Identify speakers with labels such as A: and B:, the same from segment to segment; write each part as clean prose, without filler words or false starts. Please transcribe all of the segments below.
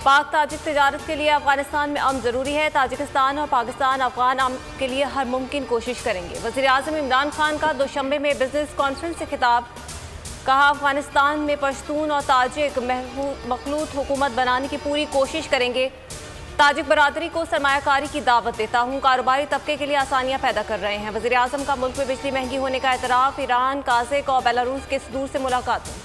A: पाक ताजिक तिजारत के लिए अफगानिस्तान में अमन ज़रूरी है। ताजिकिस्तान और पाकिस्तान अफगान अमन के लिए हर मुमकिन कोशिश करेंगे। वज़ीर आज़म इमरान खान का दोशंबे में बिजनेस कॉन्फ्रेंस से खिताब। कहा, अफगानिस्तान में पश्तून और ताजिक मखलूत हुकूमत बनाने की पूरी कोशिश करेंगे। ताजिक बरादरी को सरमायाकारी की दावत देता हूँ। कारोबारी तबके के लिए आसानियाँ पैदा कर रहे हैं। वज़ीर आज़म का मुल्क में बिजली महंगी होने का एतराफ़। ईरान, काज़ाक और बेलारूस के सदूर से मुलाकात।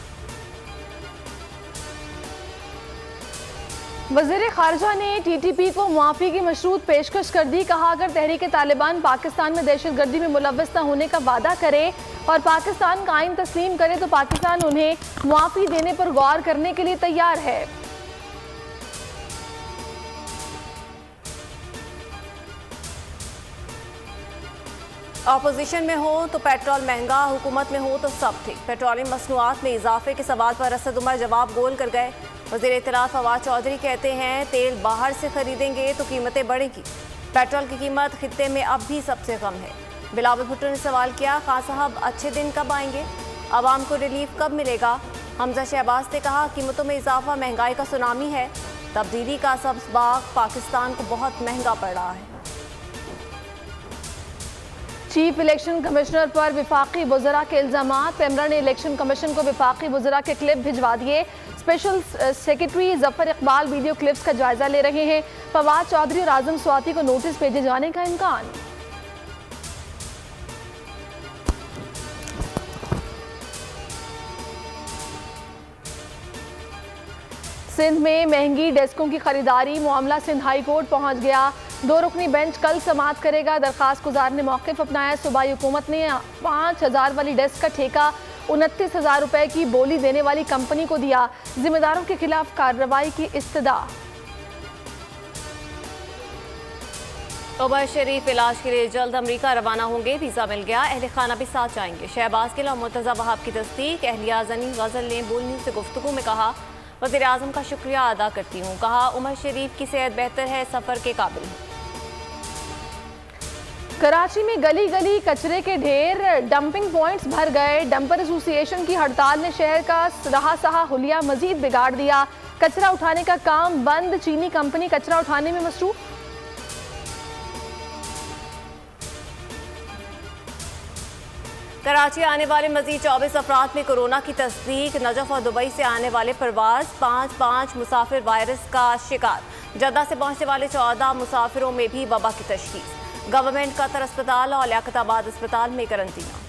B: वज़ीर ख़ारिजा ने TTP को मुआफ़ी की मशरूत पेशकश कर दी। कहा, अगर तहरीक तालिबान पाकिस्तान में दहशतगर्दी में मुलव्वस न होने का वादा करे और पाकिस्तान का आइन तस्लीम करे तो पाकिस्तान उन्हें मुआफ़ी देने पर गौर करने के लिए तैयार है।
A: अपोजिशन में हो तो पेट्रोल महंगा, हुकूमत में हो तो सब ठीक। पेट्रोलियम मसनूआत में इजाफे के सवाल पर असद उमर जवाब गोल कर गए। वज़ीर इत्तलाफ फवाद चौधरी कहते हैं, तेल बाहर से खरीदेंगे तो कीमतें बढ़ेंगी। पेट्रोल की कीमत खित्ते में अब भी सबसे कम है। बिलावल भुट्टो ने सवाल किया, खान साहब अच्छे दिन कब आएंगे, आवाम को रिलीफ कब मिलेगा। हमजा शहबाज ने कहा, कीमतों में इजाफा महंगाई का सुनामी है। तब्दीली का सब्ज़ बाग पाकिस्तान को बहुत महंगा पड़ रहा है।
B: चीफ इलेक्शन कमिश्नर पर विफाकी वज़रा के इल्ज़ामात। पेमरा ने इलेक्शन कमीशन को विफाकी वज़रा के क्लिप भिजवा दिए। Special secretary Zafar Iqbal video clips का जायजा ले रहे हैं। फवाद चौधरी और आजम स्वाति को नोटिस भेजे जाने का इम्कान। सिंध में महंगी डेस्कों की खरीदारी। मामला सिंध हाई कोर्ट पहुंच गया। 2 रुकनी बेंच कल समाअत करेगा। दरखास्त गुजार ने मौक़िफ़ अपनाया। सूबाई हुकूमत ने 5000 वाली डेस्क का ठेका 29,000 रुपए की बोली देने वाली कंपनी को दिया। जिम्मेदारों के खिलाफ कार्रवाई की इस्तदा।
A: उमर शरीफ इलाज के लिए जल्द अमरीका रवाना होंगे। वीज़ा मिल गया, अहले खाना भी साथ जाएंगे। शहबाज के लिए मुर्तज़ा वहाब की तस्दीक। अहलिया ज़नी गज़ल ने बोल न्यूज़ से गुफ्तगू में कहा, वज़ीर आज़म का शुक्रिया अदा करती हूँ। कहा, उमर शरीफ की सेहत बेहतर है, सफ़र के काबिल है।
B: कराची में गली गली कचरे के ढेर, डंपिंग पॉइंट्स भर गए। डंपर एसोसिएशन की हड़ताल ने शहर का रहा सहा हुलिया मजीद बिगाड़ दिया। कचरा उठाने का काम बंद। चीनी कंपनी कचरा उठाने में मसरूफ।
A: कराची आने वाले मजीद 24 अफराद में कोरोना की तस्दीक। नजफ और दुबई से आने वाले परवाज 5 मुसाफिर वायरस का शिकार। जद्दा से पहुंचने वाले 14 मुसाफिरों में भी वबा की तशखीस। गवर्नमेंट कतर अस्पताल और लियाकताबाद अस्पताल में करंतना।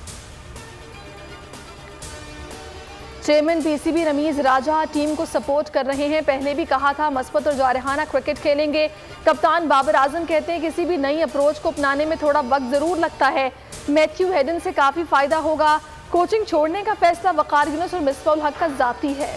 B: चेयरमैन PCB रमीज राजा टीम को सपोर्ट कर रहे हैं। पहले भी कहा था मस्बत और जारहाना क्रिकेट खेलेंगे। कप्तान बाबर आजम कहते हैं, किसी भी नई अप्रोच को अपनाने में थोड़ा वक्त जरूर लगता है। मैथ्यू हेडन से काफी फायदा होगा। कोचिंग छोड़ने का फैसला वकार यूनुस और मिसबाह उल हक का जाती है।